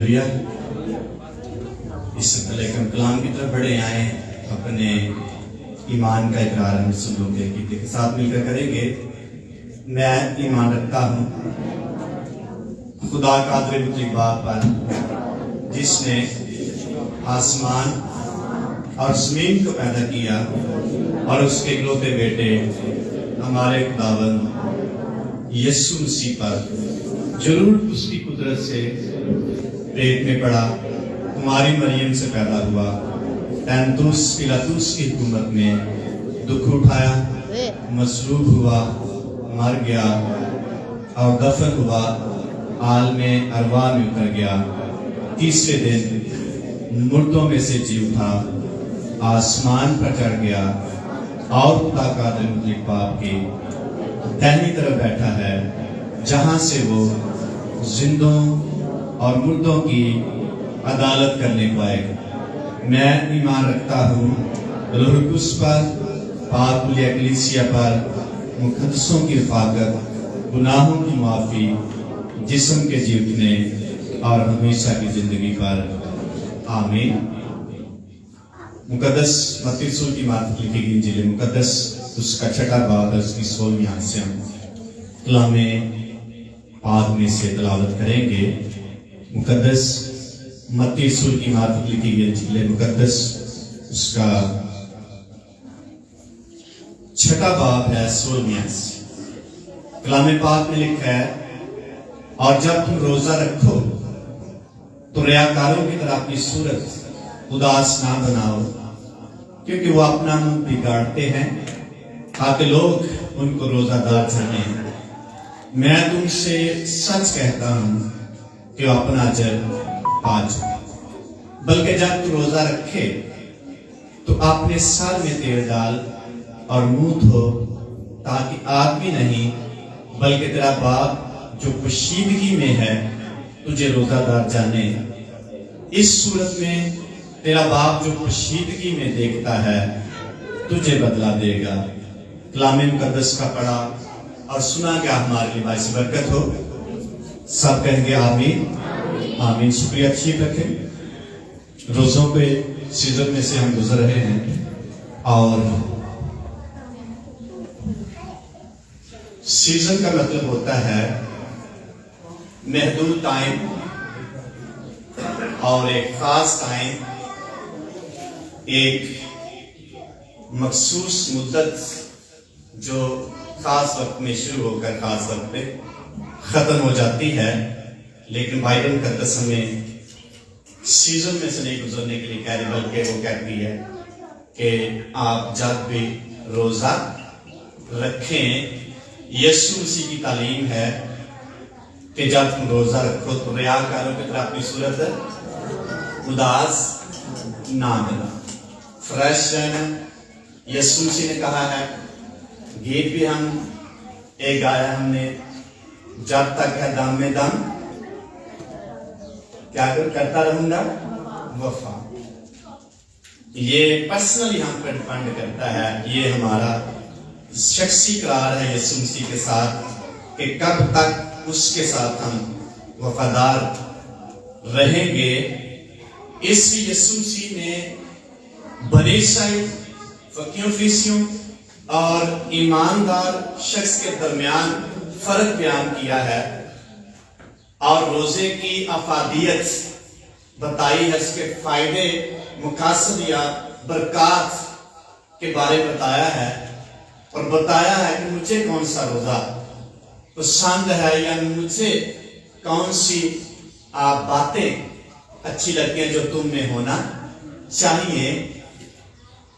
اس سے پہلے ہم کلام کی طرف بڑھے آئے اپنے ایمان کا اقرار ہم سب لوگ کے ساتھ مل کر کریں گے۔ میں ایمان رکھتا ہوں خدا قادر مطلق باپ پر، جس نے آسمان اور زمین کو پیدا کیا، اور اس کے اکلوتے بیٹے ہمارے خداوند یسوع مسیح پر ضرور اس کی قدرت سے پیٹ میں پڑا، تمہاری مریم سے پیدا ہوا، پینتوس پلاطوس کی حکومت میں دکھ اٹھایا، مصلوب ہوا، مر گیا اور دفن ہوا، عالم ارواح میں اتر گیا، تیسرے دن مردوں میں سے جی اٹھا، آسمان پر چڑھ گیا اور خدا قادر مطلق باپ کی دہنی طرف بیٹھا ہے، جہاں سے وہ زندوں اور مردوں کی عدالت کرنے کو آئے گا۔ میں ایمان رکھتا ہوں روح القدس پر، پاک کلیہ کلیسیا پر، مقدسوں کی رفاقت، گناہوں کی معافی، جسم کے جی اٹھنے اور ہمیشہ کی زندگی پر، آمین۔ مقدس متی رسول کی مارفت لکھی گئی انجیل مقدس، اس کا چھٹا باب ہے، اس کی 16ویں آیت سے ہم کلام پاک میں سے تلاوت کریں گے۔ مقدس متی رسول کی مارفت لکھی گئی انجیل مقدس، اس کا چھٹا باب ہے، 16ویں آیت سے۔ کلام پاک میں لکھا ہے، اور جب تم روزہ رکھو تو ریاکاروں کی طرح اپنی صورت اداس نہ بناؤ، کیونکہ وہ اپنا منہ بگاڑتے ہیں تاکہ لوگ ان کو روزہ دار جانیں۔ میں تم سے سچ کہتا ہوں کہ وہ اپنا اجر پا چکے۔ بلکہ جب تو روزہ رکھے تو اپنے سر میں تیل ڈال اور منہ دھو، تاکہ آدمی نہیں بلکہ تیرا باپ جو پوشیدگی میں ہے تجھے روزہ دار جانے۔ اس صورت میں تیرا باپ جو پوشیدگی میں دیکھتا ہے تجھے بدلہ دے گا۔ کلام مقدس کا پڑھا اور سنا گیا ہمارے لیے باعث برکت ہو۔ سب کہیں گے آمین آمین۔ شکریہ، ٹھیک رکھیں۔ روزوں پہ سیزن میں سے ہم گزر رہے ہیں، اور سیزن کا مطلب ہوتا ہے محدود ٹائم اور ایک خاص ٹائم، ایک مخصوص مدت جو خاص وقت میں شروع ہو کر خاص وقت پہ ختم ہو جاتی ہے۔ لیکن بائبل مقدس ہمیں سیزن میں سے نہیں گزرنے کے لیے کہہ رہی، بلکہ وہ کہتی ہے کہ آپ جب بھی روزہ رکھیں۔ یسوع مسیح کی تعلیم ہے کہ جب تم روزہ رکھو تو ریاکاروں کی طرح اپنی صورت اداس نہ بنا، فریش رہنا۔ یسوع مسیح نے کہا ہے، گیت بھی ہم ایک گایا ہم نے، جب تک ہے دم میں دم کیا کرتا رہوں گا وفا۔ یہ پرسنلی ہم پر ڈیپینڈ کرتا ہے، یہ ہمارا شخصی قرار ہے یسوع مسیح کے ساتھ کہ کب تک اس کے ساتھ ہم وفادار رہیں گے۔ اس لیے یسوع مسیح نے بنی اسرائیل، فقیوں فریسیوں اور ایماندار شخص کے درمیان فرق بیان کیا ہے، اور روزے کی افادیت بتائی ہے، اس کے فائدے، مقاصد یا برکات کے بارے بتایا ہے، اور بتایا ہے کہ مجھے کون سا روزہ پسند ہے، یا مجھے کون سی باتیں اچھی لگتی ہیں جو تم میں ہونا چاہیے۔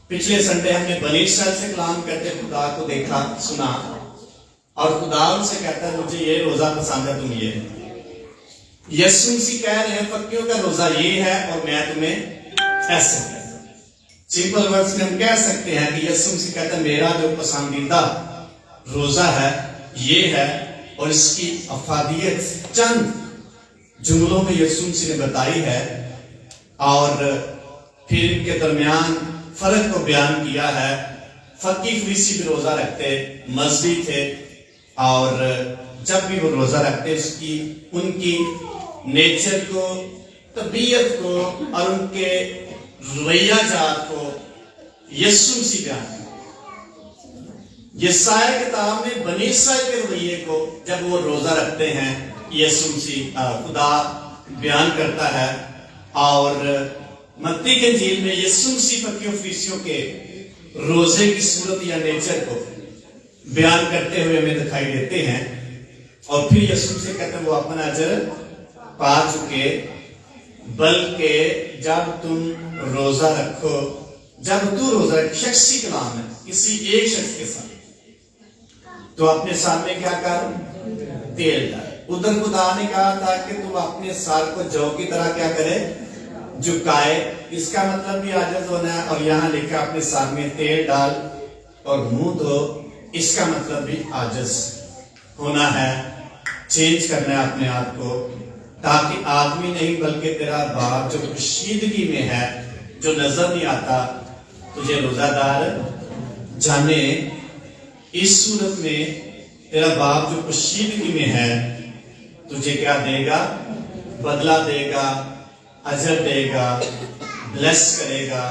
پچھلے سنڈے ہم نے بنی اسرائیل سے کلام کرتے خدا کو دیکھا سنا، اور خدا ان سے کہتا ہے مجھے یہ روزہ پسند ہے، تم یہ۔ یسوع مسیح کہہ رہے ہیں فقیوں کا روزہ یہ ہے اور میں تمہیں ایسے۔ سمپل ورڈز میں ہم کہہ سکتے ہیں کہ یسوع مسیح کہتا ہے میرا جو پسندیدہ روزہ ہے یہ ہے، اور اس کی افادیت چند جملوں میں یسوع مسیح نے بتائی ہے، اور پھر ان کے درمیان فرق کو بیان کیا ہے۔ فقی فریسی بھی روزہ رکھتے، مذہبی تھے، اور جب بھی وہ روزہ رکھتے ان کی نیچر کو طبیعت کو اور ان کے رویہ جات کو یسوع مسیح بیان کرتے ہیں۔ یسایہ کتاب میں بنی اسرائیل کے رویے کو جب وہ روزہ رکھتے ہیں یسوع مسیح خدا بیان کرتا ہے، اور متی کے انجیل میں یسوع مسیح فقیوں فریسیوں کے روزے کی صورت یا نیچر کو بیان کرتے ہوئے ہمیں دکھائی دیتے ہیں، اور پھر یسوع مسیح کہتے ہیں وہ اپنا اجر پا چکے، بلکہ جب تم روزہ رکھو، جب تو روزہ رکھ، شخصی کلام ہے کسی ایک شخص کے ساتھ، تو اپنے سر میں کیا کر، تیل ڈال۔ ادھر خدا نے کہا تھا کہ تو اپنے سر کو جو کی طرح کیا کرے، جھکائے، اس کا مطلب بھی عاجز ہونا ہے، اور یہاں لکھا اپنے سر میں تیل ڈال اور منہ دھو، اس کا مطلب بھی عاجز ہونا ہے، چینج کرنا ہے اپنے آپ کو، تاکہ آدمی نہیں بلکہ تیرا باپ جو کشیدگی میں ہے، جو نظر نہیں آتا، تجھے روزہ دار جانے۔ اس صورت میں تیرا باپ جو کشیدگی میں ہے تجھے کیا دے گا، بدلہ دے گا، اجر دے گا، بلیس کرے گا،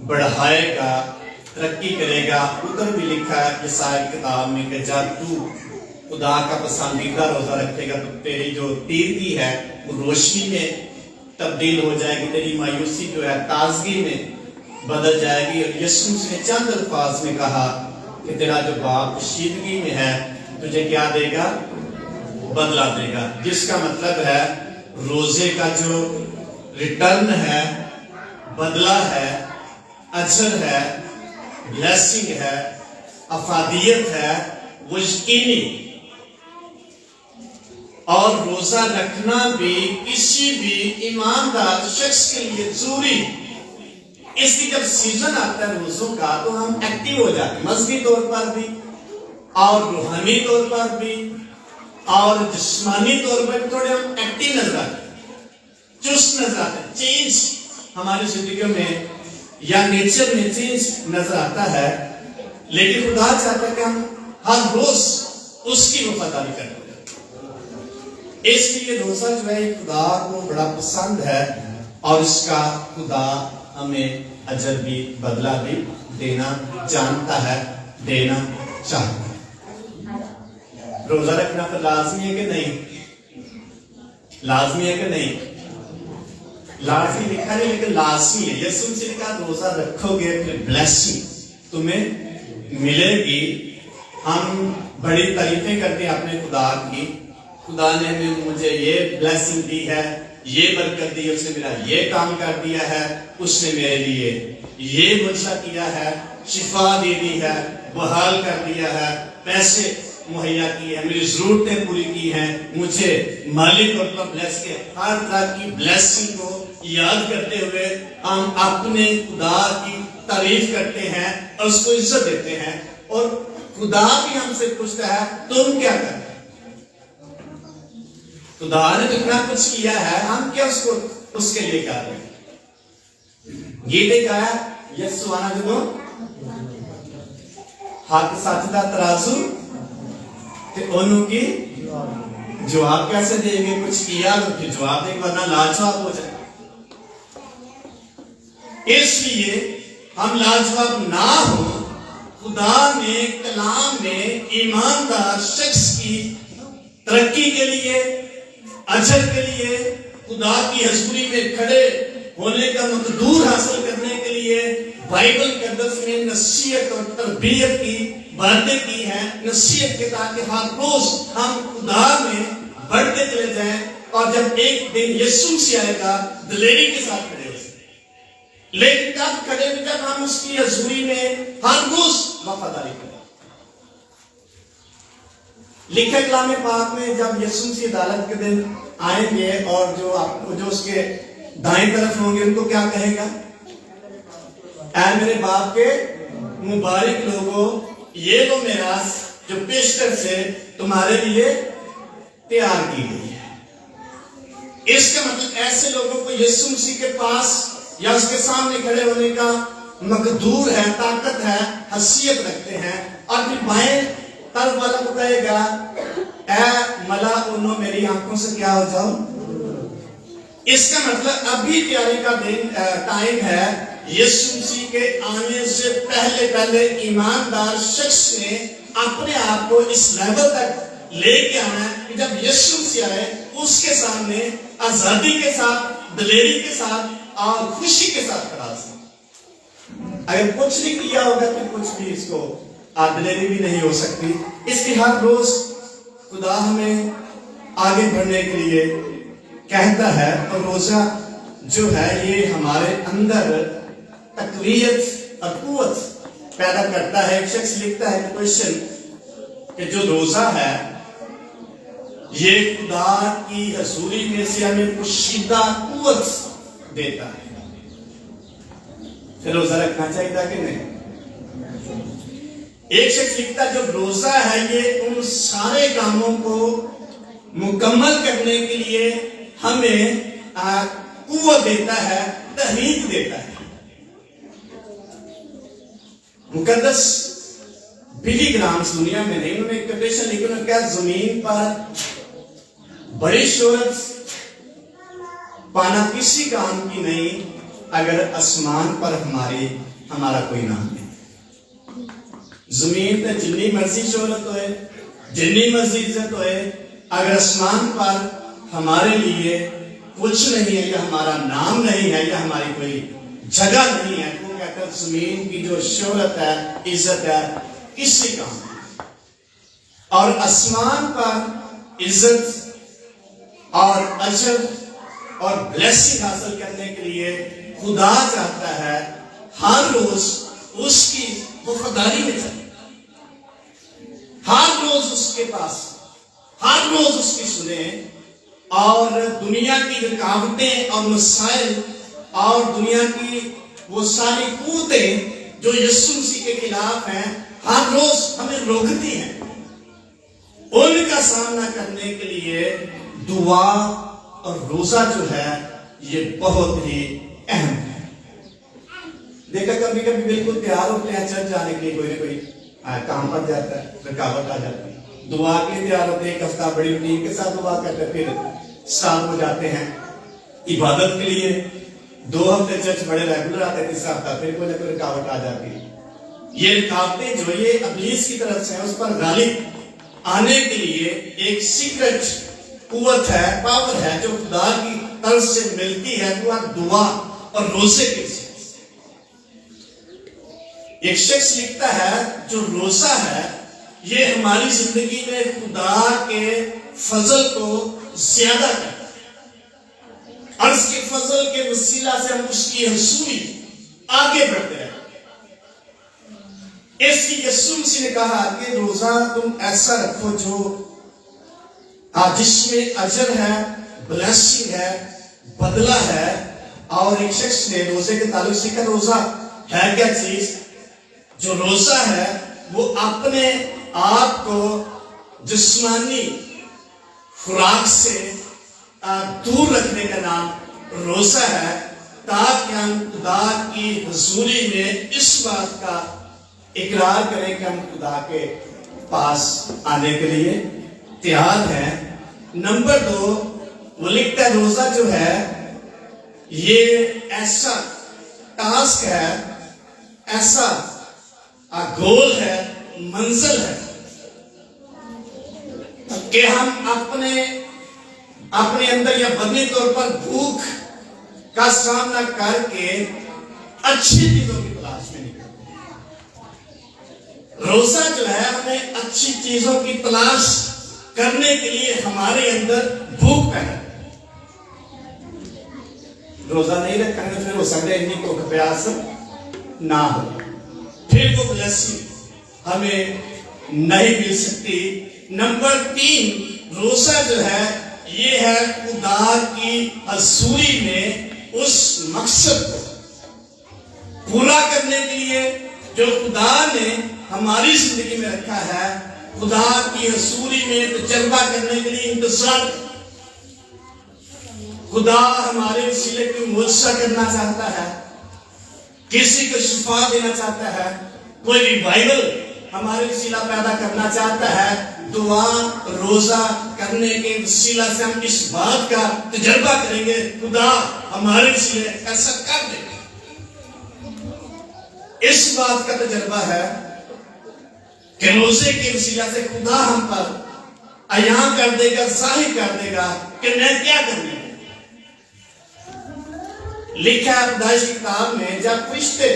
بڑھائے گا، ترقی کرے گا۔ ادھر بھی لکھا ہے یسایہ کتاب میں کہ جب تو خدا کا پسندیدہ روزہ رکھے گا تو تیری جو تیرگی ہے وہ روشنی میں تبدیل ہو جائے گی، تیری مایوسی جو ہے تازگی میں بدل جائے گی۔ اور یسوع نے چند الفاظ میں کہا کہ تیرا جو باپ کشیدگی میں ہے تجھے کیا دے گا، بدلہ دے گا، جس کا مطلب ہے روزے کا جو ریٹرن ہے، بدلہ ہے، اجر ہے، بلیسنگ ہے، افادیت ہے، وہ یقینی۔ اور روزہ رکھنا بھی کسی بھی ایماندار شخص کے لیے ضروری۔ اس کی جب سیزن آتا ہے روزوں کا تو ہم ایکٹیو ہو جاتے ہیں، مذہبی طور پر بھی اور روحانی طور پر بھی اور جسمانی طور پر تھوڑے ہم ایکٹیو نظر آتے ہیں، چست نظر آتے ہیں، چینج ہماری زندگیوں میں یا نیچر میں چینج نظر آتا ہے۔ لیکن خدا چاہتا ہے کہ ہم ہر روز اس کی وفاداری کریں۔ اس لیے روزہ جو ہے خدا کو بڑا پسند ہے، اور اس کا خدا ہمیں اجر بھی بدلہ بھی دینا جانتا ہے، دینا چاہتا ہے۔ روزہ رکھنا تو لازمی ہے کہ نہیں؟ لازمی ہے کہ نہیں؟ لازمی لکھا نہیں لیکن لازمی ہے۔ یسوع مسیح نے کہا روزہ رکھو گے پھر بلیسنگ تمہیں ملے گی۔ ہم بڑی تعریفیں کرتے ہیں اپنے خدا کی، خدا نے مجھے یہ بلیسنگ دی ہے، یہ برکت دی، اس نے میرا یہ کام کر دیا ہے، اس نے میرے لیے یہ معجزہ کیا ہے، شفا دے دی ہے، بحال کر دیا ہے، پیسے مہیا کیے ہیں، میری ضرورتیں پوری کی ہیں، مجھے مالی طور پر بلیس کیا۔ ہر طرح کی بلیسنگ کو یاد کرتے ہوئے ہم اپنے خدا کی تعریف کرتے ہیں اور اس کو عزت دیتے ہیں، اور خدا بھی ہم سے پوچھتا ہے تم کیا کرتے؟ خدا نے اتنا کچھ کیا ہے، ہم کیا اس کے لیے کر رہے ہیں؟ گیتے گایا یسوع آنا جدو ہاتھ سچ دا ترازو تے انہوں کی جواب کیسے دیں گے؟ کچھ کیا تو پھر جواب دیں گے، ورنہ لاجواب ہو جائے۔ اس لیے ہم لاجواب نہ ہوں۔ خدا نے کلام میں ایماندار شخص کی ترقی کے لیے، اجر کے لیے، خدا کی حضوری میں کھڑے ہونے کا مقدور حاصل کرنے کے لیے بائبل مقدس میں نصیحت اور تربیت کی باتیں کی ہیں، نصیحت کے، تاکہ ہر روز ہم خدا میں بڑھتے چلے جائیں، اور جب ایک دن یسوع سے آئے گا دلیری کے ساتھ کھڑے ہو سکیں۔ لیکن کب کھڑے ہوئے؟ جب ہم اس کی حضوری میں ہر روز وفاداری کریں۔ لکھے کلام پاک میں جب یسوع مسیح عدالت کے دن آئیں گے اور جو اس کے دائیں طرف ہوں گے ان کو کیا کہے گا؟ اے میرے باپ کے مبارک لوگوں، یہ وہ میراث جو پیشتر سے تمہارے لیے تیار کی گئی ہے۔ اس کا مطلب ایسے لوگوں کو یسوع مسیح کے پاس یا اس کے سامنے کھڑے ہونے کا مقدور ہے، طاقت ہے، حیثیت رکھتے ہیں، اور پھر بائیں طرف والا کو کہے گا اے ملا انہوں میری آنکھوں سے کیا ہو جاؤ، اس کا مطلب ابھی تیاری کا ٹائم ہے. یسوع مسیح کے آنے سے پہلے ایماندار شخص نے اپنے آپ کو اس لیول تک لے کے آنا ہے کہ جب یسوع مسیح آئے اس کے سامنے آزادی کے ساتھ، دلیری کے ساتھ اور خوشی کے ساتھ کھڑا ہو. اگر کچھ نہیں کیا ہوگا تو کچھ بھی اس کو دلیری بھی نہیں ہو سکتی. اس لیے ہر روز خدا ہمیں آگے بڑھنے کے لیے کہتا ہے، اور روزہ جو ہے یہ ہمارے اندر تقویت اور قوت پیدا کرتا ہے. ایک شخص لکھتا ہے کوشچن کہ جو روزہ ہے یہ خدا کی حضوری میں سے ہمیں پوشیدہ قوت دیتا ہے. پھر روزہ رکھنا چاہیے کہ نہیں؟ ایک شخص لکھتا ہے جو روزہ ہے یہ ان سارے کاموں کو مکمل کرنے کے لیے ہمیں قوت دیتا ہے، تحریک دیتا ہے. مقدس بلی گرامز دنیا میں نہیں، انہوں نے ایک کوٹیشن لکھی، انہوں نے کہا زمین پر بڑی شہرت پانا کسی کام کی نہیں اگر آسمان پر ہمارا کوئی نام نہیں. زمین پہ جتنی مرضی شہرت ہوئے، جتنی مرضی عزت ہوئے، اگر آسمان پر ہمارے لیے کچھ نہیں ہے یا ہمارا نام نہیں ہے یا ہماری کوئی جگہ نہیں ہے، وہ کہتا ہے زمین کی جو شہرت ہے، عزت ہے، کسی کام نہیں. اور آسمان پر عزت اور اجر اور بلیسنگ حاصل کرنے کے لیے خدا چاہتا ہے ہر روز اس کی وفاداری میں چلے، ہر روز اس کے پاس، ہر روز اس کی سنیں، اور دنیا کی رکاوٹیں اور مسائل اور دنیا کی وہ ساری قوتیں جو یسوع مسیح کے خلاف ہیں ہر روز ہمیں روکتی ہیں، ان کا سامنا کرنے کے لیے دعا اور روزہ جو ہے یہ بہت ہی اہم ہے. دیکھا کبھی کبھی بالکل تیار ہوتے ہیں چرچ جانے کے لیے، کوئی نہ کوئی کام پڑ جاتا ہے، رکاوٹ آ جاتی ہے. دعا کے لیے تیار ہوتے ہیں، ایک ہفتہ بڑی روٹین کے ساتھ دعا کرتے ہیں، پھر سٹارٹ ہو جاتے ہیں عبادت کے لیے. 2 ہفتے چرچ بڑے ریگولر آتے ہیں، تیسرا ہفتہ پھر کوئی نہ کوئی رکاوٹ آ جاتی ہے. یہ رکاوٹیں جو یہ ابلیس کی طرف سے ہیں، اس پر غالب آنے کے لیے ایک سیکرٹ قوت ہے، پاور ہے جو خدا کی طرف سے ملتی ہے، وہ دعا اور روزے کے ذریعے. ایک شخص لکھتا ہے جو روزہ ہے یہ ہماری زندگی میں خدا کے فضل کو زیادہ کرتا ہے، اور اس کے فضل کے وسیلہ سے ہم اس کی حصولی آگے بڑھتے ہیں. اس کی یسوع مسیح نے کہا کہ روزہ تم ایسا رکھو جو جس میں اجر ہے، بلیسنگ ہے، بدلہ ہے. اور ایک شخص نے روزے کے تعلق سے کہا روزہ ہے کیا چیز؟ جو روزہ ہے وہ اپنے آپ کو جسمانی خوراک سے دور رکھنے کا نام روزہ ہے، تاکہ ہم خدا کی حضوری میں اس بات کا اقرار کریں کہ ہم خدا کے پاس آنے کے لیے تیار ہیں. نمبر 2 وہ لکھتا ہے روزہ جو ہے یہ ایسا ٹاسک ہے، ایسا گول ہے، منزل ہے کہ ہم اپنے اندر یا بدنی طور پر بھوک کا سامنا کر کے اچھی چیزوں کی تلاش میں نہیں کرتے. روزہ جو ہے ہمیں اچھی چیزوں کی تلاش کرنے کے لیے ہمارے اندر بھوک پیدا کرے. روزہ نہیں رکھیں گے پھر ہو سکتا ہے اتنی کو پیاس نہ ہو، پھر وہ بلیسنگ ہمیں نہیں مل سکتی. نمبر 3 روزہ جو ہے یہ ہے خدا کی حضوری میں اس مقصد کو پورا کرنے کے لیے جو خدا نے ہماری زندگی میں رکھا ہے، خدا کی حضوری میں تجربہ کرنے کے لیے انتظار. خدا ہمارے وسیلے کو معجزہ کرنا چاہتا ہے، کسی کو شفا دینا چاہتا ہے، کوئی ریوائول ہمارے وسیلہ پیدا کرنا چاہتا ہے، دعا روزہ کرنے کے وسیلہ سے ہم اس بات کا تجربہ کریں گے خدا ہمارے لیے ایسا کر دے گا. اس بات کا تجربہ ہے کہ روزے کے وسیلہ سے خدا ہم پر عیاں کر دے گا، ظاہر کر دے گا کہ میں کیا کرنا ہے. لکھا ہے پیدائش کی کتاب میں جب فرشتے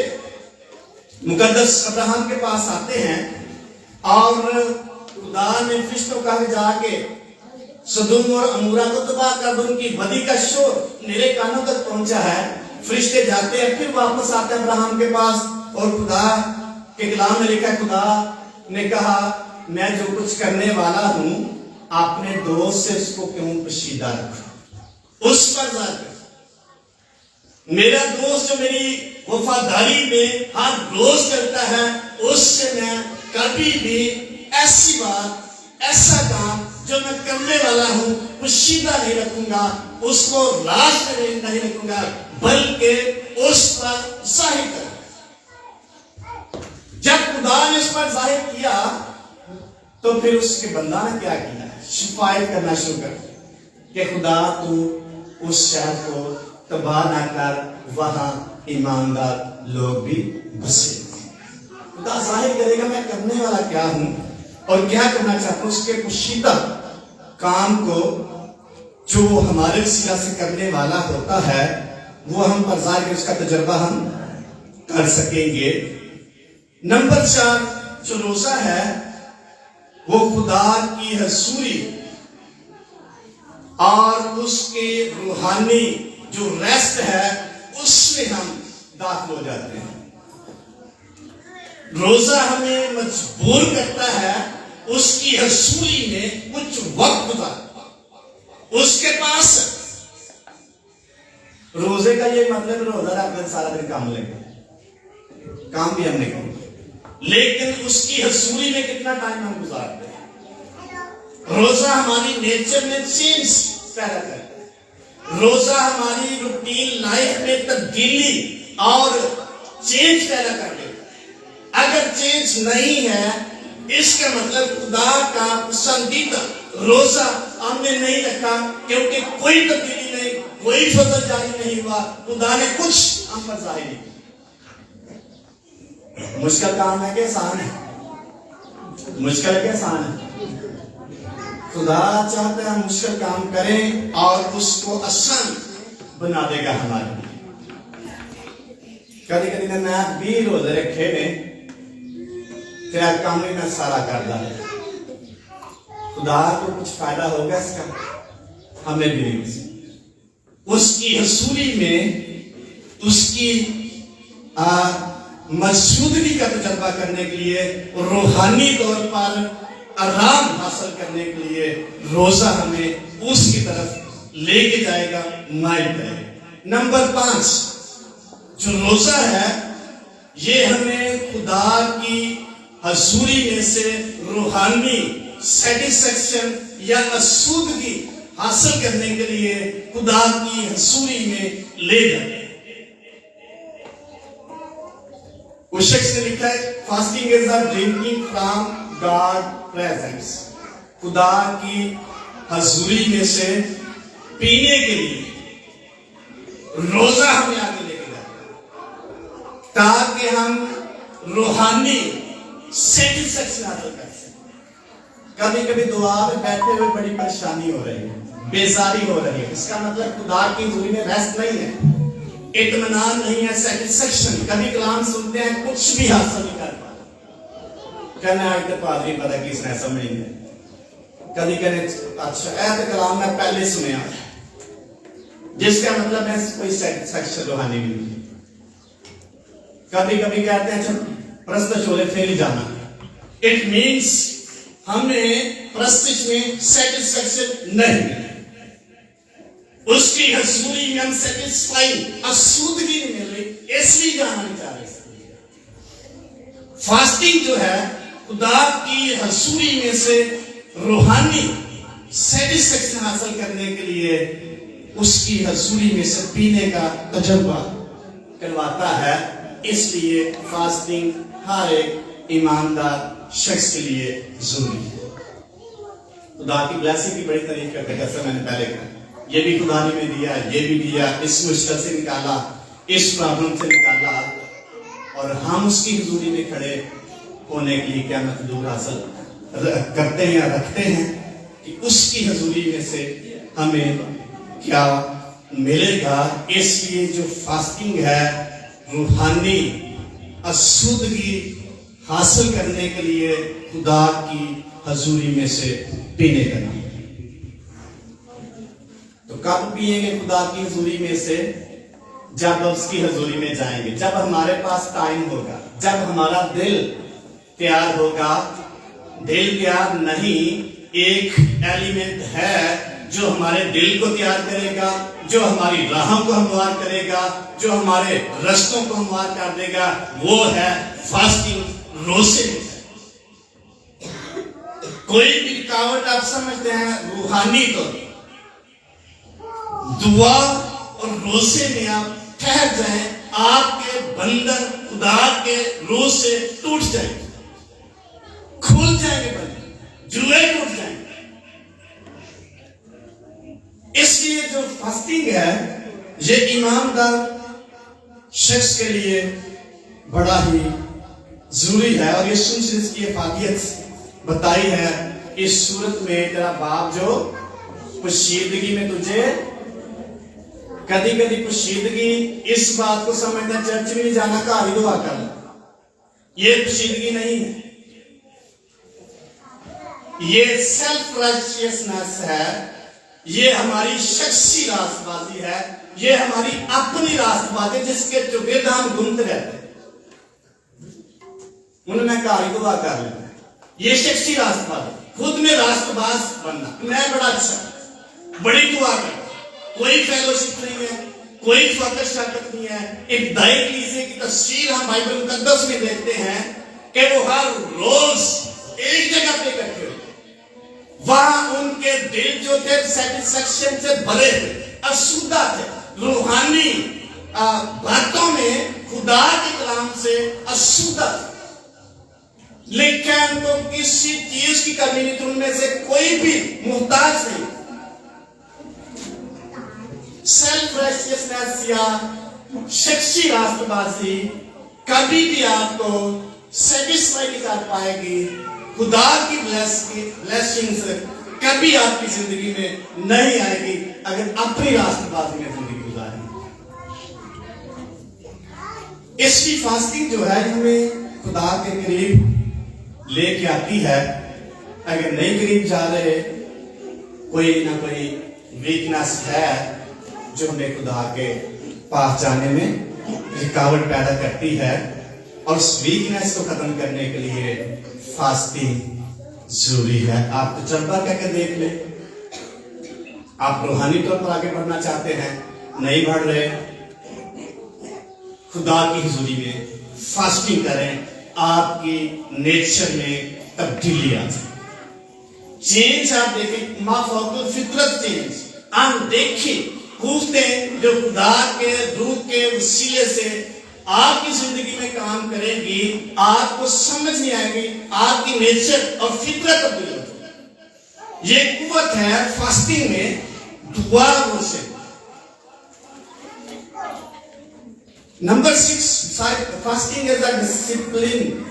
مقدس ابراہیم کے پاس آتے ہیں اور خدا نے فرشتوں کا جا کے سدوم اور عمورہ کو تباہ کر دو، ان کی بدی کا شور میرے کانوں تک پہنچا ہے. فرشتے جاتے ہیں پھر واپس آتے ہیں ابراہیم کے پاس اور خدا کے کلام میں لکھا ہے خدا نے کہا میں جو کچھ کرنے والا ہوں اپنے دوست سے اس کو کیوں پوشیدہ رکھوں. اس پر ذات میرا دوست جو میری وفاداری میں ہر روز کرتا ہے اس سے میں کبھی بھی ایسی بات ایسا کام جو میں کرنے والا ہوں پوشیدہ نہیں رکھوں گا، اس کو راز میں نہیں رکھوں گا بلکہ اس پر ظاہر کروں گا. جب خدا نے اس پر ظاہر کیا تو پھر اس کے بندہ نے کیا کیا؟ شفایت کرنا شروع کر کہ خدا تو اس شہر کو تباہ نہ کر، وہاں ایماندار لوگ بھی بسے. خدا ظاہر کرے گا میں کرنے والا کیا ہوں اور کیا کرنا چاہتا ہوں. اس کے پوشیدہ کام کو جو ہمارے وسیلہ سے کرنے والا ہوتا ہے وہ ہم پر ظاہر اس کا تجربہ ہم کر سکیں گے. نمبر 4 جو روزہ ہے وہ خدا کی حضوری اور اس کے روحانی جو ریسٹ ہے اس میں ہم داخل ہو جاتے ہیں. روزہ ہمیں مجبور کرتا ہے اس کی حضوری میں کچھ وقت گزار اس کے پاس. روزے کا یہ مطلب روزہ رکھ کر سارا دن کام لگے، کام بھی ہم نے کریں لیکن اس کی حضوری میں کتنا ٹائم ہم گزارتے ہیں. روزہ ہماری نیچر میں چینج پیدا کرتا ہے. روزہ ہماری روٹین لائف میں تبدیلی اور چینج پیدا کر دیتا ہے. اگر چینج نہیں ہے اس کا مطلب خدا کا پسندیدہ روزہ ہم نے نہیں رکھا کیونکہ کوئی تبدیلی نہیں، کوئی فضل جاری نہیں ہوا، خدا نے کچھ ہم پر ظاہر نہیں کیا. مشکل کام ہے کہ آسان ہے؟ مشکل ہے کہ آسان ہے؟ خدا چاہتا ہے ہم مشکل کام کریں اور اس کو آسان بنا دے گا ہمارے لیے. کبھی کبھی میں 20 روزے رکھے نے تیرا کام ہی میں سارا کر دا ہے. خدا کو کچھ فائدہ ہوگا اس کا؟ ہمیں بھی نہیں. اس کی حضوری میں اس کی مسجودگی کا تجربہ کرنے کے لیے، روحانی طور پر آرام حاصل کرنے کے لیے روزہ ہمیں اس کی طرف لے کے جائے گا، مائل کرے گا. نمبر 5 جو روزہ ہے یہ ہمیں خدا کی حضوری میں سے روحانی سیٹسفیکشن یا اسودگی حاصل کرنے کے لیے خدا کی حضوری میں لے جائے. اس شخص نے لکھا ہے fasting is the drinking from God presence. خدا کی حضوری میں سے پینے کے لیے روزہ ہمیں آگے لے کے جائے تاکہ ہم روحانی سیٹسفیکشن حاصل کر سکیں. کبھی کبھی دعا میں بیٹھے ہوئے بڑی پریشانی ہو رہی ہے، بیزاری ہو رہی ہے، اس کا مطلب خدا کی حضوری میں ریسٹ نہیں ہے، اطمینان نہیں ہے، سیٹسفیکشن. کبھی کلام سنتے ہیں کچھ بھی حاصل نہیں کر پاتے، کہنا آج تک پادری پتہ کس نے سمجھ نہیں ہے. کبھی کہنے اچھا ایسا کلام میں پہلے سنیا جس کا مطلب ہے کوئی سیٹسفیکشن روحانی نہیں. کبھی کبھی کہتے ہیں اچھا پرستش ہو رہے پھر ہی جانا. اٹ مینس ہمیں پرستش میں سیٹسفیکشن نہیں ہے، اس کی حضوری میں ہم سیٹسفائی اسودگی نہیں مل رہی اس لیے جانا نہیں چاہ رہے. فاسٹنگ جو ہے خدا کی حضوری میں سے روحانی سیٹسفیکشن حاصل کرنے کے لیے اس کی حضوری میں سے پینے کا تجربہ کرواتا ہے. اس لیے فاسٹنگ ہر ایک ایماندار شخص کے لیے ضروری ہے. خدا کی بلیسنگ کی بڑی تعریف کرتے ہیں، جیسا میں نے پہلے کہا یہ بھی خدا نے میں دیا، یہ بھی دیا، اس مشکل سے نکالا، اس پرابلم سے نکالا، اور ہم اس کی حضوری میں کھڑے ہونے کے لیے کیا مقدور حاصل کرتے ہیں یا رکھتے ہیں کہ اس کی حضوری میں سے ہمیں کیا ملے گا۔ اس لیے جو فاسٹنگ ہے روحانی آسودگی حاصل کرنے کے لیے خدا کی حضوری میں سے پینے کا نام۔ تو کب پیئیں گے خدا کی حضوری میں سے؟ جب اس کی حضوری میں جائیں گے، جب ہمارے پاس ٹائم ہوگا، جب ہمارا دل تیار ہوگا۔ دل تیار نہیں، ایک ایلیمنٹ ہے جو ہمارے دل کو تیار کرے گا، جو ہماری راہوں کو ہموار کرے گا، جو ہمارے رستوں کو ہموار کر دے گا، وہ ہے فاسٹنگ، روزے۔ کوئی بھی رکاوٹ آپ سمجھتے ہیں روحانی طور دعا اور روزے میں آپ ٹھہر جائیں، آپ کے بندر خدا کے روح سے ٹوٹ جائیں گے، کھل جائیں گے، بندر جوئے ٹوٹ جائیں گے۔ اس لیے جو فاسٹنگ ہے یہ ایماندار شخص کے لیے بڑا ہی ضروری ہے، اور یسوع نے اس کی افادیت بتائی ہے۔ اس صورت میں تیرا باپ جو پوشیدگی میں تجھے کدی کدی پوشیدگی اس بات کو سمجھنا چرچ میں نہیں جانا گھر ہی دعا کرنا، یہ پوشیدگی نہیں ہے، یہ سیلف رائچیسنس ہے، یہ ہماری شخصی راست بازی ہے، یہ ہماری اپنی راست بازی جس کے چوگرد ہم گھومتے رہتے ہیں۔ انہوں نے گھر ہی دعا کر لینا، یہ شخصی راست بازی، خود میں راست باز بننا، میں بڑا اچھا بڑی دعا کرتا، کوئی فیلوشپ نہیں ہے، کوئی فقط شرکت نہیں ہے۔ ابتدائی کلیسے کی تفسیر ہم بائبل مقدس میں دیکھتے ہیں کہ وہ ہر روز ایک جگہ پہ اکٹھے ہوتے، وہاں ان کے دل جو تھے سیٹسفیکشن سے بھرے ہوئے، آسودہ تھے، روحانی باتوں میں خدا کے کلام سے آسودہ تھے، لیکن ان کو کسی چیز کی کمی نہیں تھی، ان میں سے کوئی بھی محتاج نہیں۔ سیلف ریسٹیسنس یا شخصی راست بازی کبھی بھی آپ کو سیٹسفائی نہیں کر پائے گی، خدا کی بلیسنگز کبھی آپ کی زندگی میں نہیں آئے گی اگر اپنی راست بازی میں زندگی گزاریں۔ اس کی فاسٹنگ جو ہے ہمیں خدا کے قریب لے کے آتی ہے۔ اگر نہیں قریب جا رہے، کوئی نہ کوئی ویکنس ہے جو ہمیں خدا کے پاس جانے میں رکاوٹ پیدا کرتی ہے، اور اس ویکنس کو ختم کرنے کے لیے فاسٹنگ ضروری ہے۔ آپ تجربہ کر کے دیکھ لیں، آپ روحانی طور پر آگے بڑھنا چاہتے ہیں، نہیں بڑھ رہے، خدا کی حضوری میں فاسٹنگ کریں، آپ کی نیچر میں تبدیلی آ جائے، چینج آپ دیکھیں، مافوق الفطرت چینج ہم دیکھیں، قوتیں جو خدا کے روح کے وسیلے سے آپ کی زندگی میں کام کرے گی، آپ کو سمجھ نہیں آئے گی، آپ کی نیچر اور فطرت تبدیل ہو جائے گی۔ یہ قوت ہے فاسٹنگ میں، دعا سے۔ Number 6، fasting is a discipline,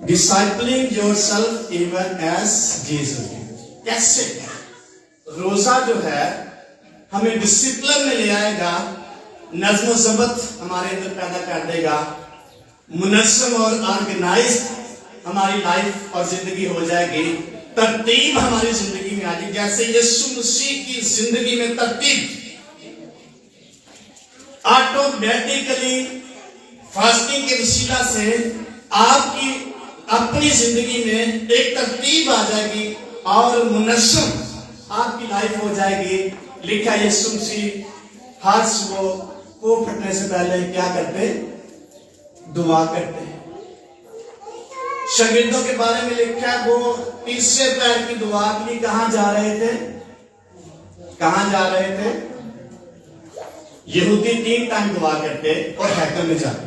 discipling yourself even as Jesus did۔ کیسے؟ روزہ جو ہے ہمیں ڈسپلن میں لے آئے گا، نظم و ضبط ہمارے اندر پیدا کر دے گا، منظم اور آرگنائزڈ ہماری لائف اور زندگی ہو جائے گی، ترتیب ہماری زندگی میں آ جائے گی، جیسے یسوع مسیح کی زندگی میں ترتیب آٹومیٹیکلی فاسٹنگ کے وسیلہ سے آپ کی اپنی زندگی میں ایک ترتیب آ جائے گی اور منظم آپ کی لائف ہو جائے گی۔ لکھا یسوع مسیح ہر صبح کو پھٹنے سے پہلے کیا کرتے؟ دعا کرتے۔ شاگردوں کے بارے میں لکھا ہے وہ تیسرے پہر کی دعا کے لیے کہاں جا رہے تھے؟ کہاں جا رہے تھے؟ یہودی 3 ٹائم دعا کرتے اور ہیکل میں جاتے۔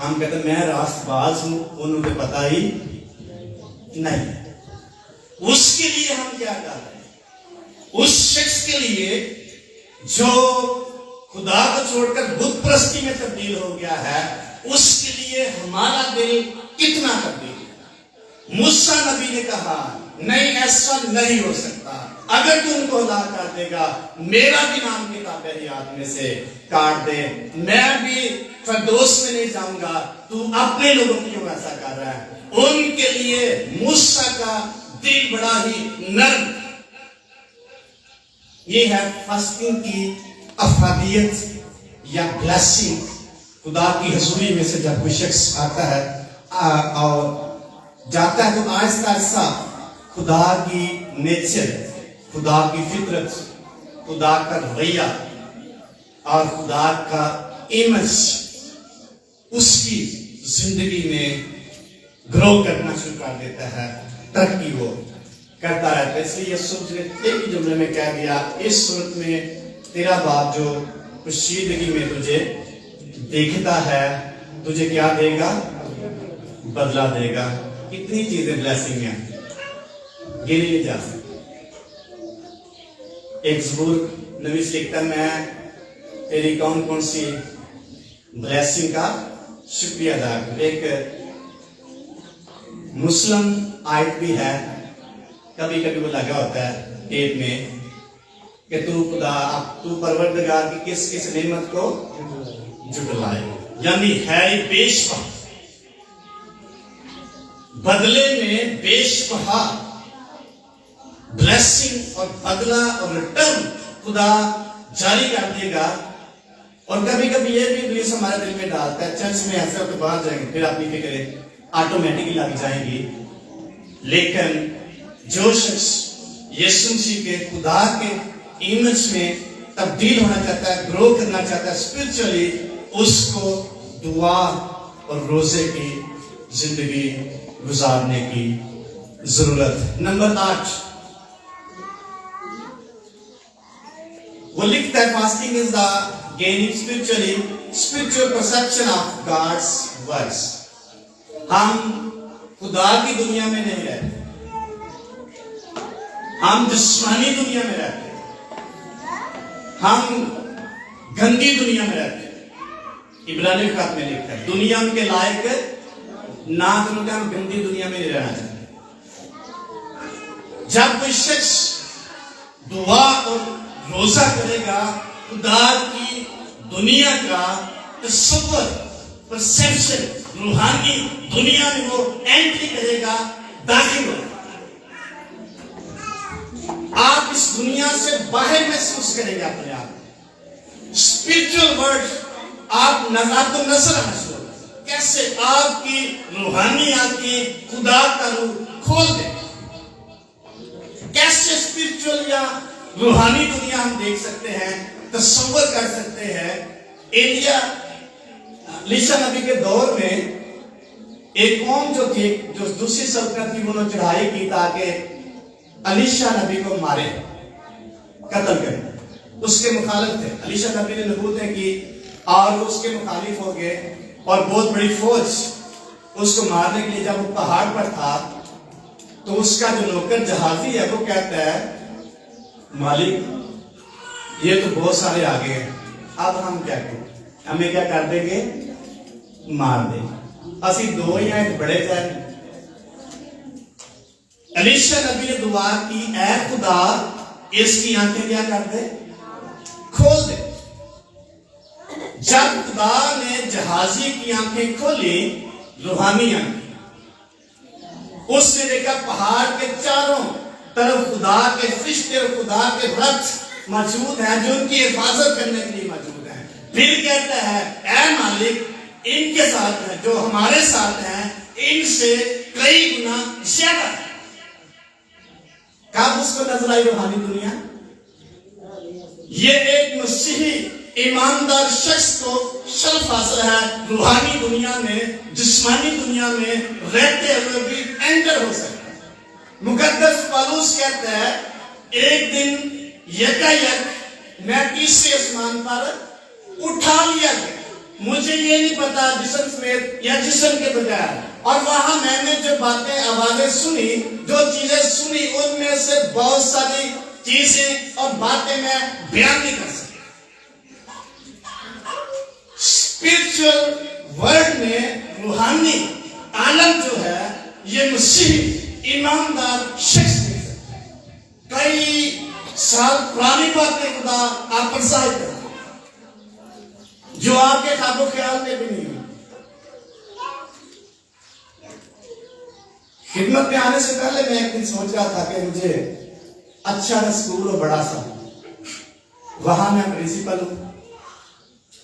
ہم کہتے ہیں میں راست باز ہوں، انہوں نے پتا ہی نہیں۔ اس کے لیے ہم کیا کر رہے ہیں؟ اس شخص کے لیے جو خدا کو چھوڑ کر بت پرستی میں تبدیل ہو گیا ہے، اس کے لیے ہمارا دل کتنا تبدیل ہے۔ موسیٰ نبی نے کہا نہیں، ایسا نہیں ہو سکتا، اگر تو ان کو ہلاک کر دے گا میرا بھی نام کتاب حیات میں سے کاٹ دے، میں بھی فردوس میں نہیں جاؤں گا، تو اپنے لوگوں کیوں ایسا کر رہا ہے؟ ان کے لیے موسیٰ کا دل بڑا ہی نرم۔ یہ ہے فاسٹنگ کی افادیت یا بلیسنگ۔ خدا کی حضوری میں سے جب کوئی شخص آتا ہے اور جاتا ہے تو آہستہ آہستہ خدا کی نیچر، خدا کی فطرت، خدا کا رویہ اور خدا کا امیج اس کی زندگی میں گرو کرنا شروع کر دیتا ہے، ترقی وہ کرتا رہتا ہے۔ اس لیے یسوع نے ایک ہی جملے میں کہہ دیا، اس صورت میں تیرا باپ جو پوشیدگی میں تجھے دیکھتا ہے تجھے کیا دے گا؟ بدلہ دے گا۔ کتنی چیزیں بلیسنگ ہیں، گنی نہیں جا سکتی۔ ایک زبور نویس لکھتا ہے میں تیری کون کون سی بلیسنگ کا شکریہ ادا کروں۔ ایک مسلم آیت بھی ہے، کبھی کبھی وہ لگا ہوتا ہے پیٹ میں کہ تو خدا تو پروردگار کی کس کس نعمت کو جھٹلائے، یعنی ہے بیش بہا، بدلے میں بیش بہا بلیسنگ اور بدلہ اور ریٹرن خدا جاری کر دے گا۔ اور کبھی کبھی یہ بھی ابلیس ہمارے دل میں ڈالتا ہے چرچ میں ایسا تو باہر جائیں گے پھر اپنی فکریں آٹومیٹکلی لگ جائیں گی، لیکن جو شخص یسوع مسیح کے خدا کے ایمج میں تبدیل ہونا چاہتا ہے، گرو کرنا چاہتا ہے اسپرچولی، اس کو دعا اور روزے کی زندگی گزارنے کی ضرورت۔ نمبر 8 وہ لکھتا ہے fasting is the gaining spiritual perception of God's words۔ ہم خدا کی دنیا میں نہیں رہتے، ہم جسمانی دنیا میں رہتے ہیں، ہم گندی دنیا میں رہتے ہیں۔ عبرانی خط میں لکھتا ہے دنیا ان کے لائق نہ کرو کہ ہم گندی دنیا میں نہیں رہنا چاہتے۔ جب کوئی شخص دعا اور روزہ کرے گا، خدا کی دنیا کا تصور، پرسیپشن، روحانی دنیا میں وہ انٹری کرے گا، داخل ہوگا۔ آپ اس دنیا سے باہر محسوس کریں گے اپنے آپ، اسپرچل ورلڈ آپ کو نظر آنا شروع ہوگا۔ کیسے آپ کی روحانی آنکھیں خدا کا روح کھول دیں، کیسے اسپرچل یا روحانی دنیا ہم دیکھ سکتے ہیں، تصور کر سکتے ہیں۔ الیشا نبی کے دور میں ایک قوم جو تھی، جو دوسری سلطنت تھی، انہوں نے چڑھائی کی تاکہ الیشا نبی کو مارے، قتل کریں۔ اس کے مخالف تھے، الیشا نبی نے نبوتیں کی اور اس کے مخالف ہو گئے، اور بہت بڑی فوج اس کو مارنے کے لیے جب وہ پہاڑ پر تھا تو اس کا جو نوکر جہازی ہے وہ کہتا ہے مالک یہ تو بہت سارے آگے ہیں، اب ہم کیا کریں، ہمیں کیا کر دیں گے؟ مار دیں گے، اسی دو ہی ہیں، بڑے جائیں۔ الیشا نبی نے دعا کی اے خدا اس کی آنکھیں کیا کر دے؟ کھول دے۔ جب خدا نے جہازی کی آنکھیں کھولی، روحانی آنکھیں، اس نے دیکھا پہاڑ کے چاروں طرف خدا کے فرشتے اور خدا کے رتھ موجود ہیں جو ان کی حفاظت کرنے کے لیے موجود ہیں۔ پھر کہتا ہے اے مالک ان کے ساتھ ہیں جو ہمارے ساتھ ہیں، ان سے کئی گنا زیادہ ہے۔ کب اس کو نظر آئی روحانی دنیا؟ یہ ایک مسیحی ایماندار شخص کو شرف حاصل ہے روحانی دنیا میں، جسمانی دنیا میں رہتے ہوئے بھی انٹر ہو سکتا ہے۔ مقدس پالوس کہتا ہے ایک دن یکایک میں تیسرے آسمان پر اٹھا لیا گیا، مجھے یہ نہیں پتا جسم سمیت یا جسم کے بغیر. اور وہاں میں نے جو باتیں آوازیں سنی, جو چیزیں سنی, ان میں سے بہت ساری چیزیں اور باتیں میں بیان نہیں کر سکتا. اسپرچل ورلڈ میں روحانی عالم جو ہے یہ مسیح ایماندار شخص نہیں سکتا. کئی سال پرانی باتیں خدا آپ پر ظاہر کرتا جو آپ کے خواب و خیال میں بھی نہیں ہوئی. خدمت میں آنے سے پہلے میں ایک دن سوچ رہا تھا کہ مجھے اچھا اسکول ہو, بڑا سا, وہاں میں پرنسپل ہوں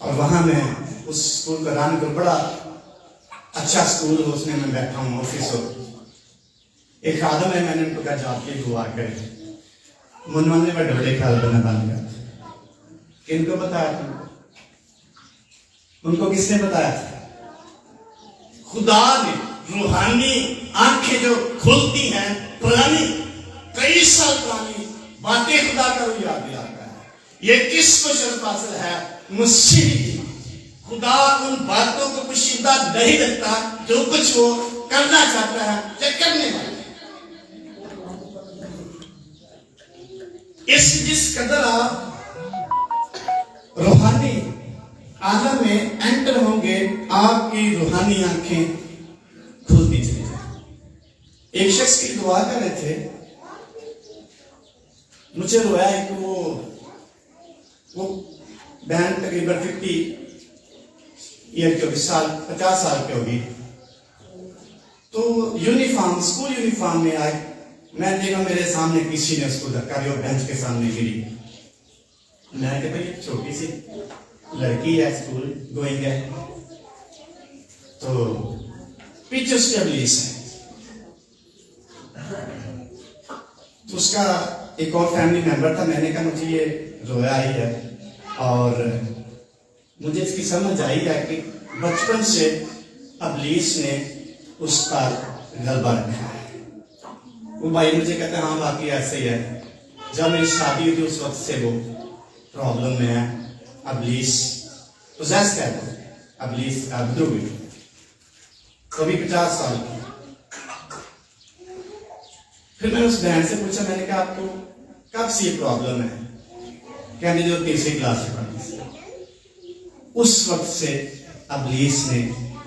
اور وہاں میں اس اسکول کا ران کر, بڑا اچھا اسکول ہو, اس میں میں بیٹھا ہوں, آفس ہو. ایک خادم ہے, میں نے ان کو کہا جاپ کے دعا کرے منوانے میں ڈھوڑے کھال بنا بند کرتا. کن کو بتایا تھا؟ ان کو کس نے بتایا تھا؟ خدا نے. روحانی آنکھیں جو کھلتی ہیں, پرانی کئی سال پرانی باتیں خدا کا وہ یاد دلاتا ہے. یہ کس کو شرف حاصل ہے؟ مسیح کی. خدا ان باتوں کو پوشیدہ نہیں رکھتا جو کچھ وہ کرنا چاہتا ہے یا کرنے والا ہے. جس قدر آپ روحانی عالم میں انٹر ہوں گے, آپ کی روحانی آنکھیں کھلتی چلی جائیں. ایک شخص کی دعا کر رہے تھے, مجھے رویا ہے کہ وہ بہن تقریباً 50 ایئر کی ہوگی, 50 سال کی ہوگی. تو یونیفارم, اسکول یونیفارم میں آئے. میں دیکھا میرے سامنے کسی نے اس کو دھکا دیا, بینچ کے سامنے گری. میں کہتا یہ چھوٹی سی لڑکی ہے, اسکول گوئنگ ہے, تو پیچھے اس کے ابلیس ہے. تو اس کا ایک اور فیملی ممبر تھا. میں نے کہا مجھے یہ رویا ہی ہے اور مجھے اس کی سمجھ آئی ہے کہ بچپن سے ابلیس نے اس پر غلبہ رکھا ہے. وہ بھائی مجھے کہتا ہے ہاں باقی ایسے ہی ہے. جب میری شادی ہوئی تھی اس وقت سے وہ پرابلم میں ہے. ابلیس پوزیس کہتے ہیں, ابلیس ابدرو بھی, کبھی 50 سال کی. پھر میں اس بہن سے پوچھا, میں نے کہا آپ کو کب سے یہ پرابلم ہے؟ کہنے جو 3ری کلاس سے پڑھتی تھی. اس وقت سے ابلیس نے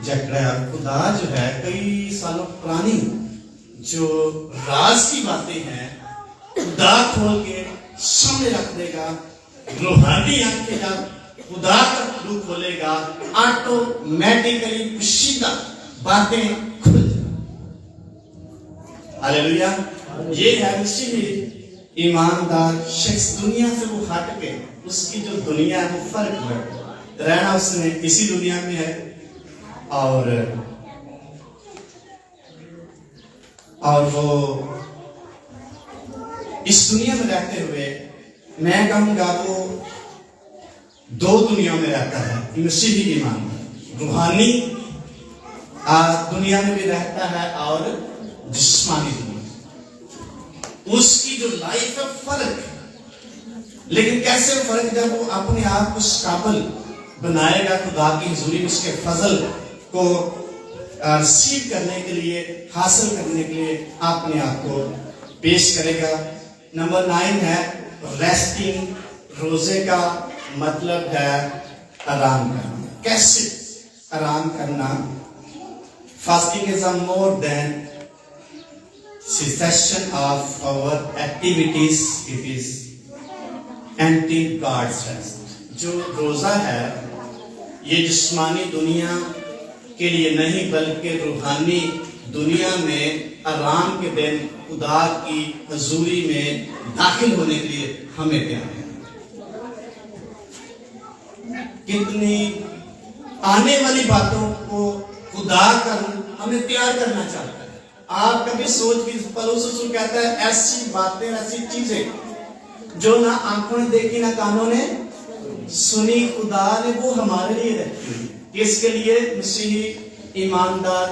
جکڑا. خدا جو ہے کئی سالوں پرانی جو راز کی باتیں ہیں خدا کھول کے سامنے رکھ دے گا. روحانی آنکھیں جب خدا کا روح کھولے گا, آٹومیٹیکلی پوشیدہ باتیں کھل جائیں. ہاللیلویا. یہ ہے مسیح ایماندار شخص. دنیا سے وہ ہٹ کے اس کی جو دنیا ہے وہ فرق ہے. رہنا اس نے اسی دنیا میں ہے اور وہ اس دنیا میں رہتے ہوئے میں کہوں گا وہ 2 دنیا میں رہتا ہے. مسیحی ایمان روحانی دنیا میں بھی رہتا ہے اور جسمانی دنیا. اس کی جو لائف ہے فرق. لیکن کیسے فرق؟ جب وہ اپنے آپ کو قابل بنائے گا خدا کی حضوری, اس کے فضل کو ریسیو کرنے کے لیے, حاصل کرنے کے لیے اپنے آپ کو پیش کرے گا. نمبر 9 ہے ریسٹنگ. روزے کا مطلب ہے آرام کرنا. کیسے آرام کرنا؟ Fasting is more than cessation of our activities. It is empty God's rest. جو روزہ ہے یہ جسمانی دنیا کے لیے نہیں بلکہ روحانی دنیا میں آرام کے دن خدا کی حضوری میں داخل ہونے کے لیے ہمیں تیار ہے. کتنی آنے والی باتوں کو خدا کر ہمیں تیار کرنا چاہتا ہے. آپ کبھی سوچ بھی, پولس رسول کہتا ہے ایسی باتیں, ایسی چیزیں جو نہ آنکھوں نے دیکھی نہ کانوں نے سنی, خدا نے وہ ہمارے لیے رکھی ہوئی. کس کے لیے؟ مسیحی ایماندار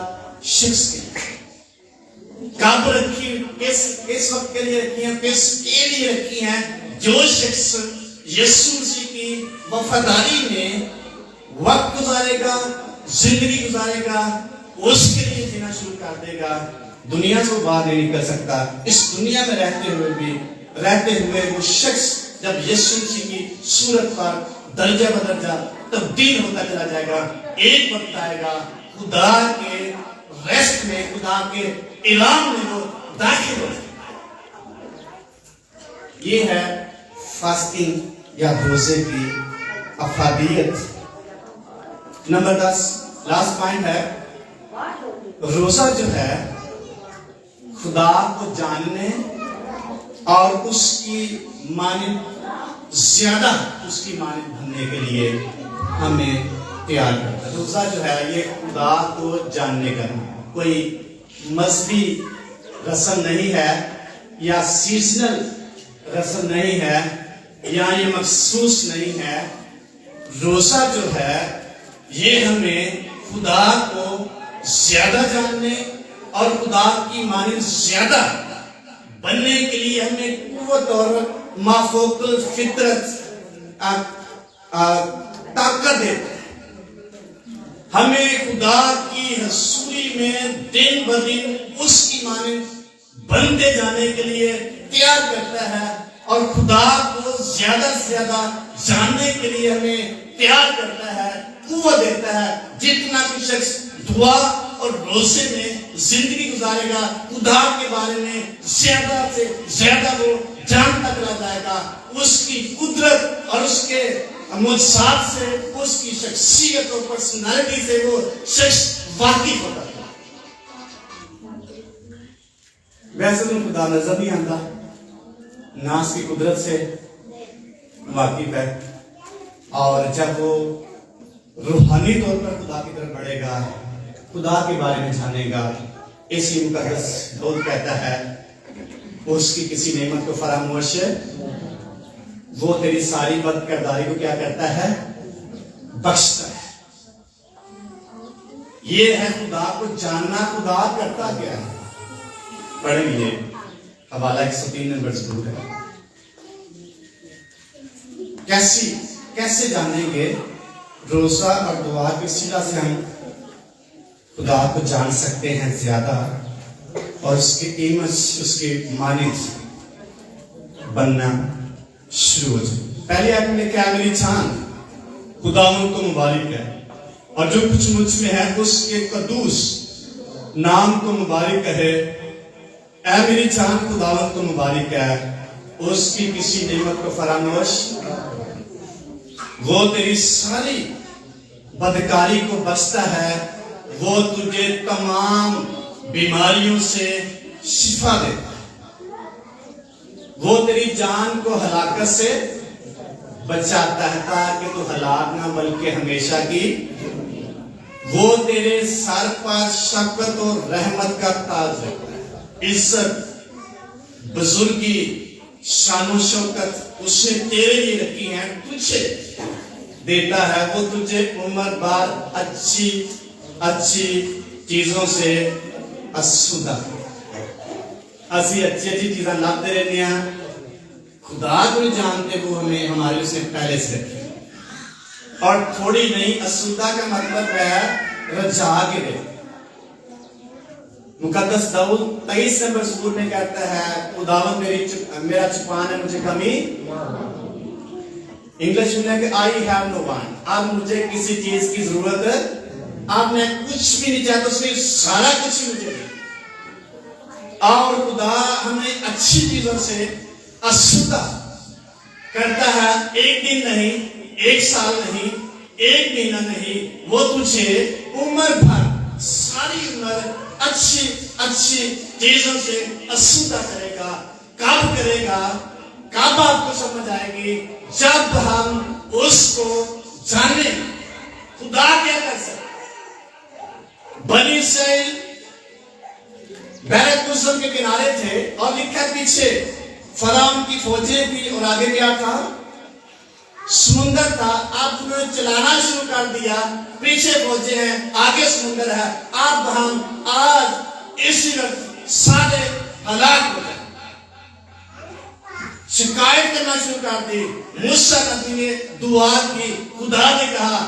شخص کے لیے. کب رکھی؟ کس وقت کے لیے رکھی ہیں؟ کس کے لیے رکھی ہیں؟ جو شخص یسوع مسیح کی وفاداری میں وقت گزارے گا، زندگی گزارے گا، اس کے لیے جینا شروع کر دے گا، دنیا سے باہر نہیں نکل سکتا۔ اس دنیا میں رہتے ہوئے وہ شخص جب یسوع مسیح کی صورت پر درجہ بدرجہ تبدیل ہوتا چلا جائے گا، ایک وقت آئے گا خدا کے ریسٹ میں، خدا کے اعلان میں وہ داخل ہو جائے گا۔ یہ ہے فاسٹنگ یا روزے کی افادیت۔ نمبر 10 لاسٹ پوائنٹ ہے، روزہ جو ہے خدا کو جاننے اور اس کی مانند زیادہ اس کی مانند بننے کے لیے ہمیں تیار کرتا ہے۔ روزہ جو ہے یہ خدا کو جاننے کا کوئی مذہبی رسم نہیں ہے، یا سیزنل رسم نہیں ہے، یا یہ مخصوص نہیں ہے۔ روزہ جو ہے یہ ہمیں خدا کو زیادہ جاننے اور خدا کی مانند زیادہ بننے کے لیے ہمیں قوت اور مافوق الفطرت طاقت دیتا ہے۔ ہمیں خدا کی حضوری میں دن بدن اس کی مانند بنتے جانے کے لیے تیار کرتا ہے، اور خدا کو زیادہ سے زیادہ جاننے کے لیے ہمیں تیار کرتا ہے، قوت دیتا ہے۔ جتنا بھی شخص دعا اور روزے میں زندگی گزارے گا، خدا کے بارے میں زیادہ سے زیادہ وہ جانتا چلا جائے گا، اس کی قدرت اور اس کے معجزات سے، اس کی شخصیت اور پرسنالٹی سے وہ شخص واقف ہوتا ہے۔ ویسے تو خدا نظر نہیں آتا، نہ اس کی قدرت سے واقف ہے، اور جب وہ روحانی طور پر خدا کی طرف بڑھے گا، خدا کے بارے میں جانے گا، اس لیے مقدس داؤد کہتا ہے اس کی کسی نعمت کو فراموش ہے، وہ تیری ساری بد کرداری کو کیا کرتا ہے؟ بخشتا ہے۔ یہ ہے خدا کو جاننا۔ خدا کرتا کیا ہے؟ پڑھیں گے حوالہ 103 نمبر ضرور ہے۔ کیسے جانیں گے؟ روزہ اور دعا کے وسیلہ سے ہم خدا کو جان سکتے ہیں زیادہ، اور اس کے قیمت، اس کے مانند بننا شروع ہو جائے۔ پہلے آپ نے کہا میری جان خداوند کو مبارک ہے، اور جو کچھ مجھ میں ہے اس کے قدوس نام کو مبارک ہے۔ اے میری جان خداوند کو مبارک ہے، اس کی کسی نعمت کو فراموش، وہ تیری ساری بدکاری کو بخشتا ہے، وہ تجھے تمام بیماریوں سے شفا دیتا ہے، وہ تیری جان کو ہلاکت سے بچاتا ہے تاکہ تو ہلاک نہ بلکہ ہمیشہ کی، وہ تیرے سر پر شفقت اور رحمت کا تاج رکھتا ہے۔ عزت، بزرگی، شان و شوکت اس نے تیرے لیے رکھی ہیں، تجھے دیتا ہے، وہ تجھے عمر بار اچھی چیزوں سے آسودہ۔ اسی اچھی چیزاں لاتے رہتے ہیں، خدا کو جانتے وہ ہمیں ہمارے سے پہلے سے رکھے، اور تھوڑی نہیں، آسودہ کا مطلب ہے رجا کے دے۔ مقدس داؤد 23 نمبر سورت میں کہتا ہے خداوند میرا چھپان ہے، مجھے کمی، انگلش میں ہے کہ I have no want، اب مجھے کسی چیز کی ضرورت، اب میں کچھ بھی نہیں چاہتا، اس نے سارا کچھ مجھے دیا۔ اور خدا ہمیں اچھی چیزوں سے آسودہ کرتا ہے، ایک دن نہیں، ایک سال نہیں، ایک مہینہ نہیں، وہ تجھے عمر بھر، ساری عمر اچھی چیزوں سے آسودہ کرے گا۔ کب کرے گا؟ کب آپ کو سمجھ آئے گی؟ جب ہم اس کو جانیں۔ خدا کیا کر سکتا؟ بنی اسرائیل بحر الکلثم کے کنارے تھے، اور لکھا پیچھے فرعون کی فوجیں تھی، اور آگے کیا تھا؟ سمندر تھا۔ آپ انہوں نے چلانا شروع کر دیا، پیچھے فوجیں ہیں، آگے سمندر ہے۔ اب ہم آج اسی وقت سارے ہلاک ہو گئے۔ شکایت کرنا شروع کر دی۔ موسیٰ نبی نے دعا کی، خدا نے کہا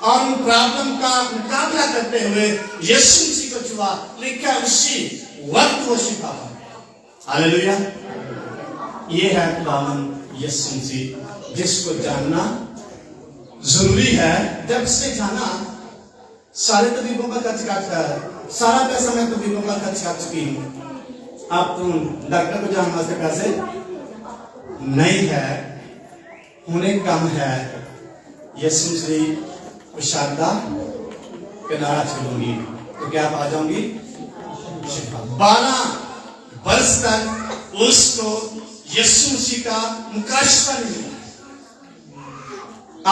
اور ان پرابلم کا مقابلہ کرتے ہوئے یسوع مسیح کو چھوا، لکھا اسی وقت وہ شفا پایا۔ ہاللیلویا۔ یہ ہے خداوند یسوع مسیح جس کو جاننا ضروری ہے۔ جب اس نے جانا، سارے طبیبوں کا خرچ کاٹتا ہے، سارا پیسہ میں طبیبوں کا خرچ کر چکی ہوں، اب تم ڈاکٹر کو جانے واسطے پیسے نہیں ہے، ہونے کم ہے۔ یسوع مسیح کشادہ کنارہ چھوڑوں گی تو کیا پا جاؤں گی؟ شفا۔ 12 برس تک اس کو یسوع مسیح کا مکاشفہ نہیں ملا۔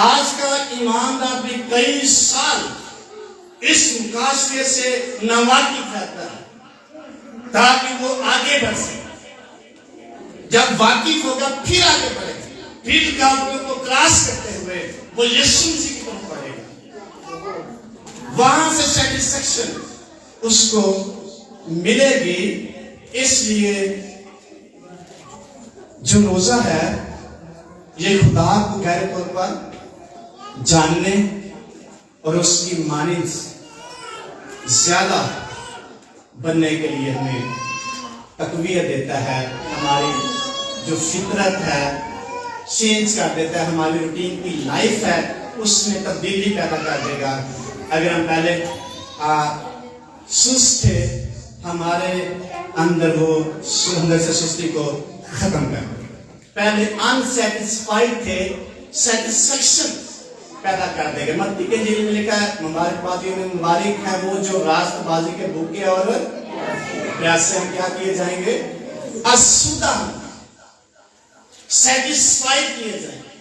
آج کا ایماندار بھی کئی سال اس مکاشفے سے ناواقف رہتا ہے تاکہ وہ آگے بڑھ سکے۔ جب واقف ہوگا پھر آگے بڑھے گا، پھر گاؤں کو کراس کرتے ہوئے وہ یسوع مسیح کی طرف بڑھے گا، وہاں سے سیٹسفیکشن اس کو ملے گی۔ اس لیے جو روزہ ہے یہ خدا کو گہرے طور پر جاننے اور اس کی مانند زیادہ بننے کے لیے ہمیں تقویت دیتا ہے، ہماری جو فطرت ہے چینج کر دیتا ہے، ہماری روٹین کی لائف ہے اس میں تبدیلی پیدا کر دے گا۔ اگر ہم پہلے سست تھے، ہمارے اندر وہ اندر سے سستی کو ختم کر دے گا۔ پہلے انسیٹسفائیڈ تھے، سیٹسفیکشن پیدا کر دے گا۔ متی کے انجیل میں لکھا ہے، مبارک بادیوں میں مبارک ہے وہ جو راست بازی کے بھوکے اور پیاسے، ہم کیا کیے جائیں گے؟ آسودہ، سیٹسفائی کیے جائیں گے۔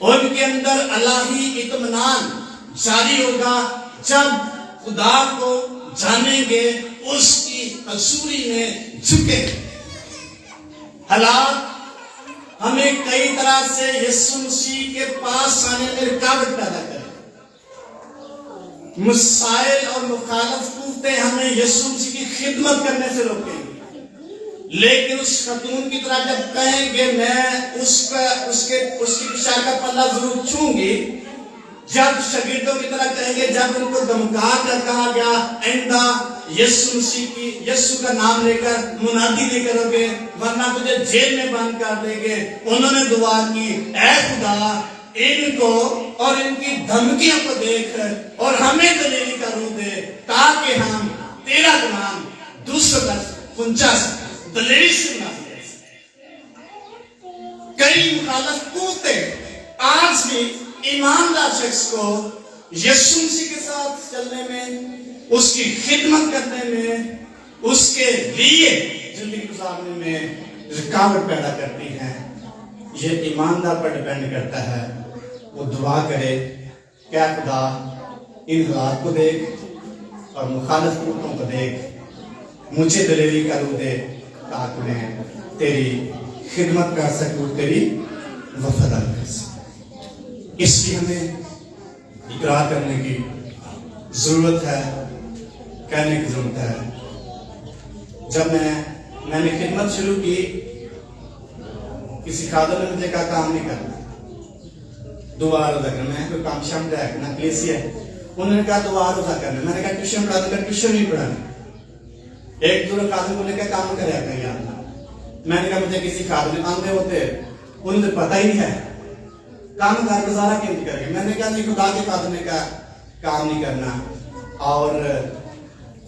ان کے اندر الہی اطمینان جاری ہوگا جب خدا کو جانیں گے، اس کی حضوری میں جھکے۔ حالات ہمیں کئی طرح سے یسوع مسیح کے پاس آنے میں رکاوٹ پیدا کریں، مسائل اور مخالف قوتیں ہمیں یسوع مسیح کی خدمت کرنے سے روکیں گے۔ لیکن اس خاتون کی طرح جب کہیں گے میں اس کی پیشاب کا پلہ ضرور چھوں گی، جب شاگردوں کی طرح کہیں گے، جب ان کو دمکا کر کہا گیا آئندہ یسوع مسیح کی یسوع کا نام لے کر منادی نہیں کرو گے ورنہ تجھے جیل میں بند کر دیں گے، انہوں نے دعا کی، اے خدا ان کو اور ان کی دھمکیوں کو دیکھ اور ہمیں دلیری کا روح دے تاکہ ہم تیرا نام دوسروں تک پہنچا سکیں، دلیری سے منادی کر سکیں۔ کئی مخالف قوتیں آج بھی ایماندار شخص کو یسوع مسیح کے ساتھ چلنے میں، اس کی خدمت کرنے میں، اس کے لیے زندگی گزارنے میں رکاوٹ پیدا کرتی ہیں۔ یہ ایماندار پر ڈیپینڈ کرتا ہے، وہ دعا کرے کیا خدا ان حالات کو دیکھ اور مخالف قوتوں کو دیکھ، مجھے دلیری کا روح دے تاکہ میں تیری خدمت کر سکوں، تیری وفاداری کر سکوں۔ اس لیے ہمیں اقرار کرنے کی ضرورت ہے، کہنے کی ضرورت ہے۔ جب میں نے خدمت شروع کی، کسی خادم نے مجھے کہا کام نہیں کرنا، دعا روزہ کرنا، میں کوئی کام شام ہے نہ کلیسی ہے، انہوں نے کہا دعا روزہ کرنا، میں نے کہا ٹیوشن پڑھا دوں، ٹیوشن نہیں پڑھانا۔ ایک دو خادم کو لے کے کام کریا کریں یار، میں نے کہا مجھے کسی خادم نے آندے ہوتے انہیں تو پتہ ہی نہیں ہے کام کر گزارا کیوں نہیں کریں گے۔ میں نے کہا نہیں، خدا کے خادم نے کہا کام نہیں کرنا، اور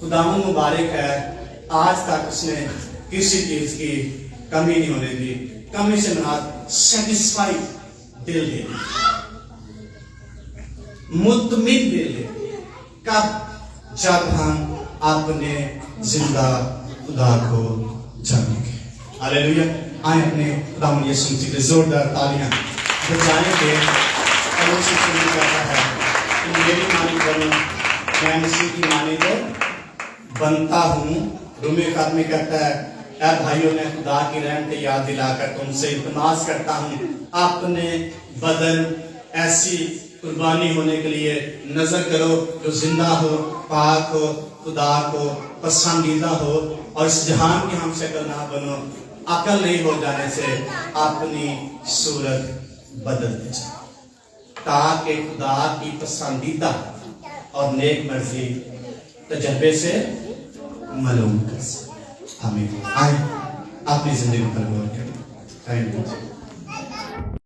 خداوند مبارک ہے آج تک اس نے کسی چیز کی کمی نہیں ہونے دی۔ کمی سے مراد سیٹسفائی دل دے، مطمئن دل دے۔ کب؟ جب ہم اپنے زندہ خدا کو جانیں گے۔ ہاللیلویا۔ آئیں اپنے خداوند یسوع مسیح کے زوردار تالیاں بجائیں گے۔ اور اسی شروع کرتا ہے کہ میری مانی بنو، میں مسیح کی مانی تو بنتا ہوں۔ رومی خط میں کہتا ہے، اے بھائیوں نے خدا کی رحمت یاد دلا کر تم سے التماس کرتا ہوں، اپنے بدن ایسی قربانی ہونے کے لیے نظر کرو جو زندہ ہو، پاک ہو، خدا کو پسندیدہ ہو، اور اس جہان کی ہم شکل نہ بنو، عقل نہیں ہو جانے سے اپنی صورت بدلتے جاؤ۔ تاکہ خدا کی پسندیدہ اور نیک مرضی تجربے سے معلوم کر سکیں. آمین. آئیں اپنی زندگی پر غور کریں. Thank you.